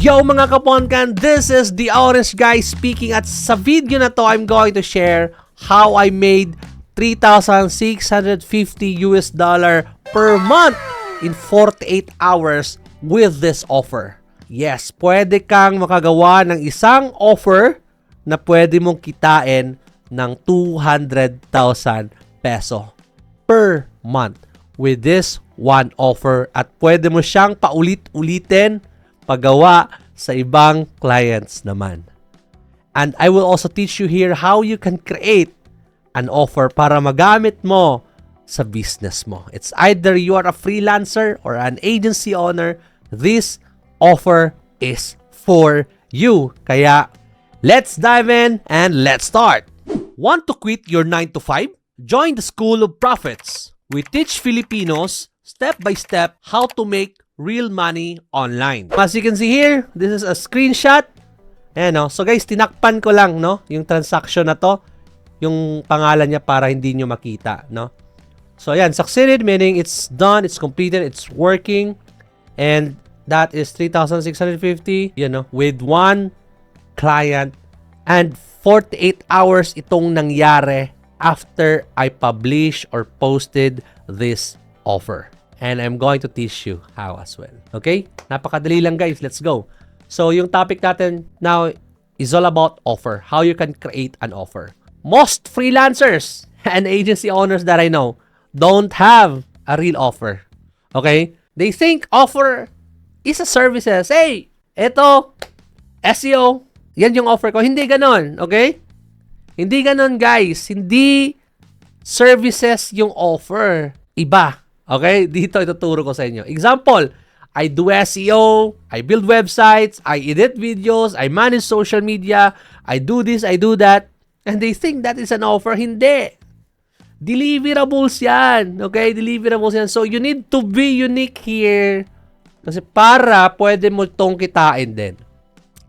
Yo mga kaponkan, this is the Orange Guy speaking at sa video na to, I'm going to share how I made $3,650 per month in 48 hours with this offer. Yes, pwede kang makagawa ng isang offer na pwede mong kitain ng 200,000 peso per month with this one offer at pwede mo siyang paulit-ulitin paggawa sa ibang clients naman. And I will also teach you here how you can create an offer para magamit mo sa business mo. It's either you are a freelancer or an agency owner, this offer is for you. Kaya, let's dive in and let's start. Want to quit your 9 to 5? Join the School of Profits. We teach Filipinos step by step how to make real money online. As you can see here, this is a screenshot. Ayan, no? So guys, tinakpan ko lang, no, yung transaction na to, yung pangalan niya para hindi nyo makita, no? So ayan, succeeded meaning it's done, it's completed, it's working, and that is 3,650, you know, with one client, and 48 hours itong nangyari after I publish or posted this offer. And I'm going to teach you how as well. Okay? Napakadali lang guys. Let's go. So, yung topic natin now is all about offer. How you can create an offer. Most freelancers and agency owners that I know don't have a real offer. Okay? They think offer is a services. Hey, eto, SEO, yan yung offer ko. Hindi ganon. Okay? Hindi ganon guys. Hindi services yung offer. Iba. Okay, dito ituturo ko sa inyo. Example, I do SEO, I build websites, I edit videos, I manage social media, I do this, I do that, and they think that is an offer. Hindi. Deliverables yan. Okay, deliverables yan. So, you need to be unique here. Kasi para pwede mo itong kitain din.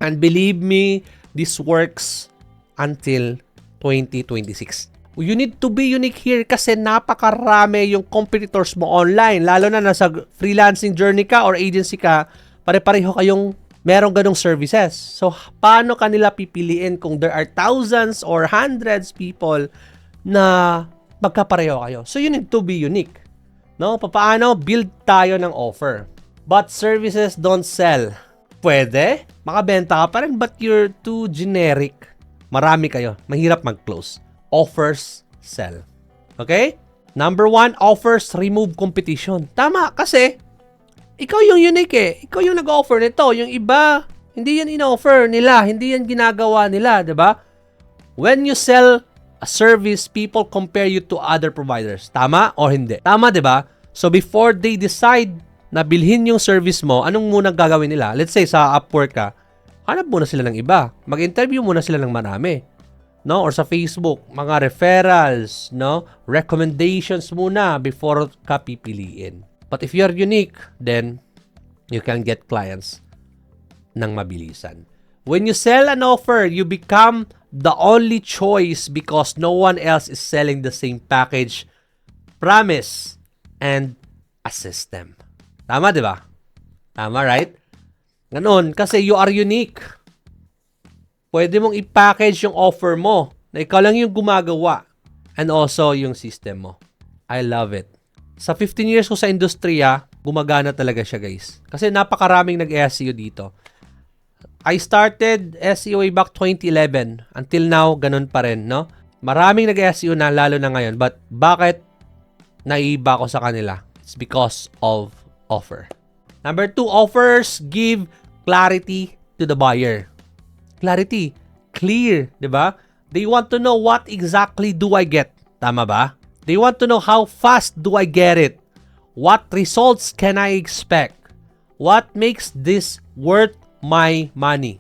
And believe me, this works until 2026. You need to be unique here kasi napakarami yung competitors mo online. Lalo na nasa freelancing journey ka or agency ka, pare-pareho kayong merong ganong services. So, paano kanila pipiliin kung there are thousands or hundreds people na magkapareho kayo? So, you need to be unique. No? Paano? Build tayo ng offer. But services don't sell. Pwede. Makabenta ka pa rin but you're too generic. Marami kayo. Mahirap mag-close. Offers sell. Okay? Number 1, offers remove competition. Tama, kasi ikaw yung unique eh. Ikaw yung nag-offer nito. Yung iba, hindi yan in-offer nila. Hindi yan ginagawa nila, di ba? When you sell a service, people compare you to other providers. Tama or hindi? Tama, di ba? So before they decide na bilhin yung service mo, anong muna gagawin nila? Let's say sa Upwork ka, hanap muna sila ng iba. Mag-interview muna sila ng marami. No, or sa Facebook, mga referrals, no, recommendations muna before ka pipiliin. But if you're unique, then you can get clients ng mabilisan. When you sell an offer, you become the only choice because no one else is selling the same package, promise, and a system. Tama, di ba? Tama, right? Ganon, kasi you are unique. Pwede mong i-package yung offer mo na ikaw lang yung gumagawa and also yung system mo. I love it. Sa 15 years ko sa industriya, gumagana talaga siya guys. Kasi napakaraming nag-SEO dito. I started SEO way back 2011. Until now, ganun pa rin, no? Maraming nag-SEO na, lalo na ngayon. But bakit naiiba ko sa kanila? It's because of offer. Number 2, offers give clarity to the buyer. Clarity. Clear, di ba? They want to know what exactly do I get. Tama ba? They want to know how fast do I get it. What results can I expect? What makes this worth my money?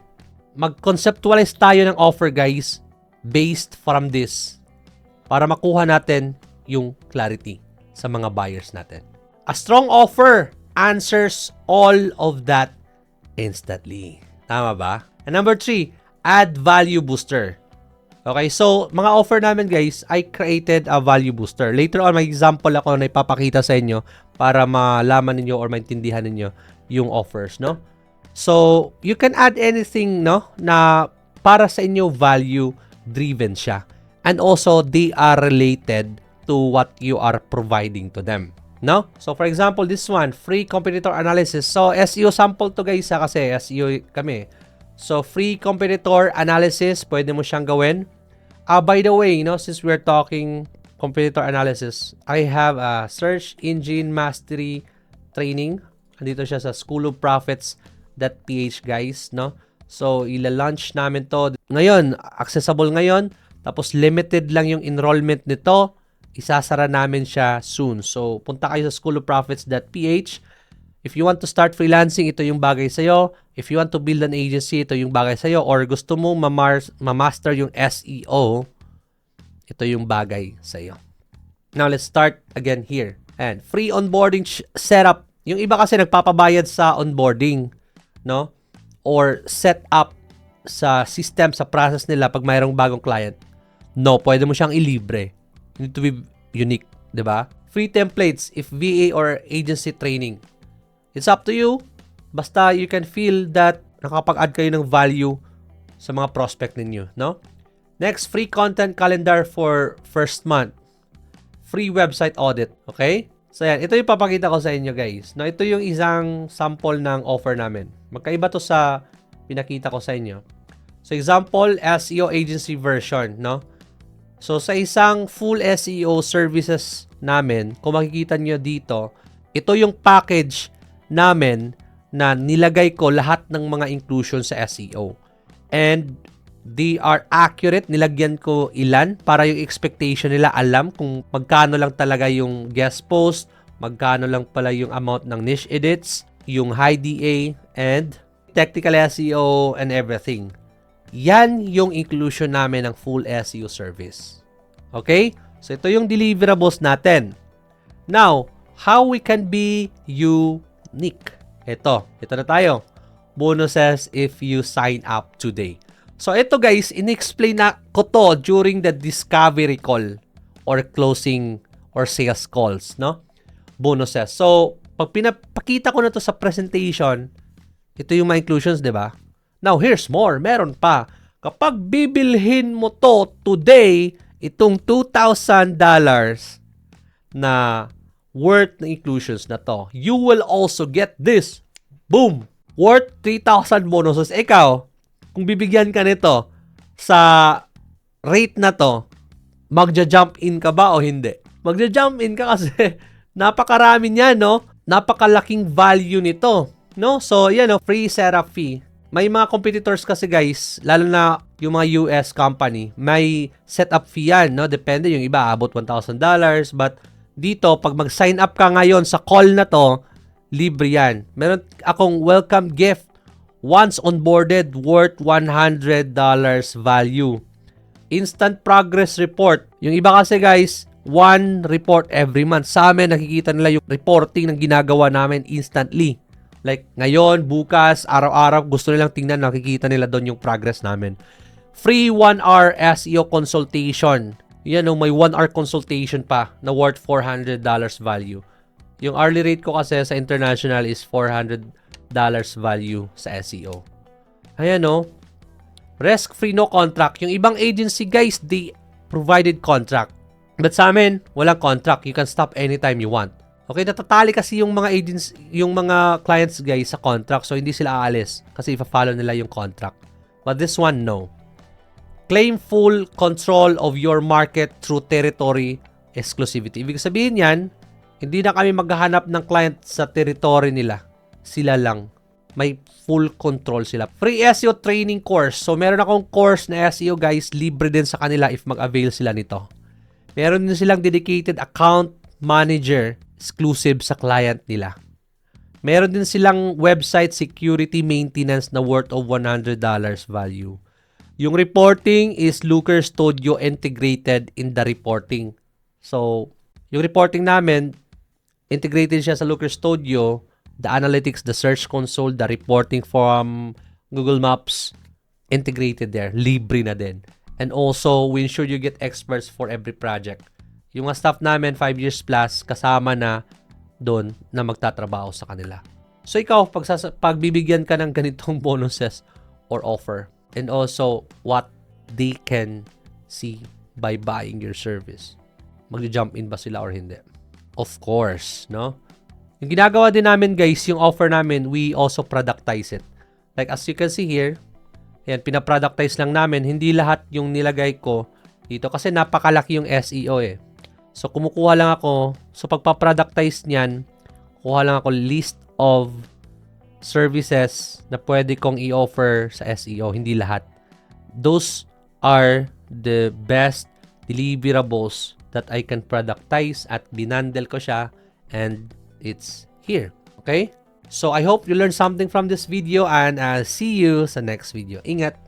Mag-conceptualize tayo ng offer, guys, based from this para makuha natin yung clarity sa mga buyers natin. A strong offer answers all of that instantly. Tama ba? And number 3, add value booster. Okay, so mga offer namin guys, I created a value booster. Later on, may example ako na ipapakita sa inyo para malaman ninyo or maintindihan ninyo yung offers, no? So, you can add anything, no, na para sa inyo value driven siya. And also, they are related to what you are providing to them. No? So, for example, this one, free competitor analysis. So, SEO sample to guys kasi SEO kami. So, free competitor analysis, pwede mo siyang gawin. By the way, since we're talking competitor analysis, I have a search engine mastery training. Andito siya sa schoolofprofits.ph guys, no? So, ila-launch namin to. Ngayon, accessible ngayon. Tapos, limited lang yung enrollment nito. Isasara namin siya soon. So, punta kayo sa schoolofprofits.ph. If you want to start freelancing, ito yung bagay sa'yo. If you want to build an agency, ito yung bagay sa'yo. Or gusto mo ma-master yung SEO, ito yung bagay sa'yo. Now, let's start again here. And free onboarding setup. Yung iba kasi nagpapabayad sa onboarding, no? Or set up sa system, sa process nila pag mayroong bagong client. No, pwede mo siyang ilibre. You need to be unique, di ba? Free templates if VA or agency training. It's up to you. Basta you can feel that nakapag-add kayo ng value sa mga prospect ninyo, no? Next, free content calendar for first month. Free website audit, okay? So yan, ito yung papakita ko sa inyo guys. No, ito yung isang sample ng offer namin. Magkaiba to sa pinakita ko sa inyo. So example, SEO agency version, no? So sa isang full SEO services namin, kung makikita nyo dito, ito yung package namin na nilagay ko lahat ng mga inclusion sa SEO. And they are accurate. Nilagyan ko ilan para yung expectation nila alam kung magkano lang talaga yung guest post, magkano lang pala yung amount ng niche edits, yung high DA, and technical SEO and everything. Yan yung inclusion namin ng full SEO service. Okay? So, ito yung deliverables natin. Now, how we can be unique? Ito na tayo. Bonuses if you sign up today. So, ito guys, in-explain na ko to during the discovery call or closing or sales calls, no? Bonuses. So, pag pinapakita ko na to sa presentation, ito yung mga inclusions, di ba? Now, here's more. Meron pa. Kapag bibilhin mo to today, itong $2,000 na worth na inclusions na to, you will also get this. Boom! Worth 3,000 bonuses. Ikaw, kung bibigyan ka nito sa rate na to, magja-jump in ka ba o hindi? Magja-jump in ka kasi napakarami niya, no? Napakalaking value nito, no? So, yan, no? Free setup fee. May mga competitors kasi guys, lalo na yung mga US company, may setup fee yan, no? Depende, yung iba abot $1,000, but dito, pag mag-sign up ka ngayon sa call na to, libre yan. Meron akong welcome gift once onboarded worth $100 value. Instant progress report. Yung iba kasi guys, one report every month. Sa amin, nakikita nila yung reporting ng ginagawa namin instantly. Like ngayon, bukas, araw-araw, gusto nilang tingnan, nakikita nila doon yung progress namin. Free 1-hour SEO consultation. Yan, may 1-hour consultation pa na worth $400 value. Yung hourly rate ko kasi sa international is $400 value sa SEO. Ayan, no? Risk-free, no contract. Yung ibang agency, guys, they provided contract. But sa amin, walang contract. You can stop anytime you want. Okay, natatali kasi yung mga agents, yung mga clients, guys, sa contract. So, hindi sila aalis kasi ipa-follow nila yung contract. But this one, no. Claim full control of your market through territory exclusivity. Ibig sabihin yan, hindi na kami maghahanap ng client sa territory nila. Sila lang. May full control sila. Free SEO training course. So, meron akong course na SEO, guys. Libre din sa kanila if mag-avail sila nito. Meron din silang dedicated account manager exclusive sa client nila. Meron din silang website security maintenance na worth of $100 value. Yung reporting is Looker Studio integrated in the reporting. So, yung reporting namin, integrated siya sa Looker Studio, the analytics, the search console, the reporting from Google Maps, integrated there. Libre na din. And also, we ensure you get experts for every project. Yung mga staff namin, 5 years plus, kasama na doon na magtatrabaho sa kanila. So ikaw, pagbibigyan ka ng ganitong bonuses or offer, and also what they can see by buying your service, mag-jump in ba sila or hindi? Of course, no? Yung ginagawa din namin guys, yung offer namin, we also productize it. Like as you can see here, yan, pinaproductize lang namin. Hindi lahat yung nilagay ko dito kasi napakalaki yung SEO eh. So kumukuha lang ako, so pagpa-productize niyan, kuha lang ako list of services na pwede kong i-offer sa SEO, hindi lahat. Those are the best deliverables that I can productize at binandle ko siya and it's here. Okay? So I hope you learned something from this video and I'll see you sa next video. Ingat!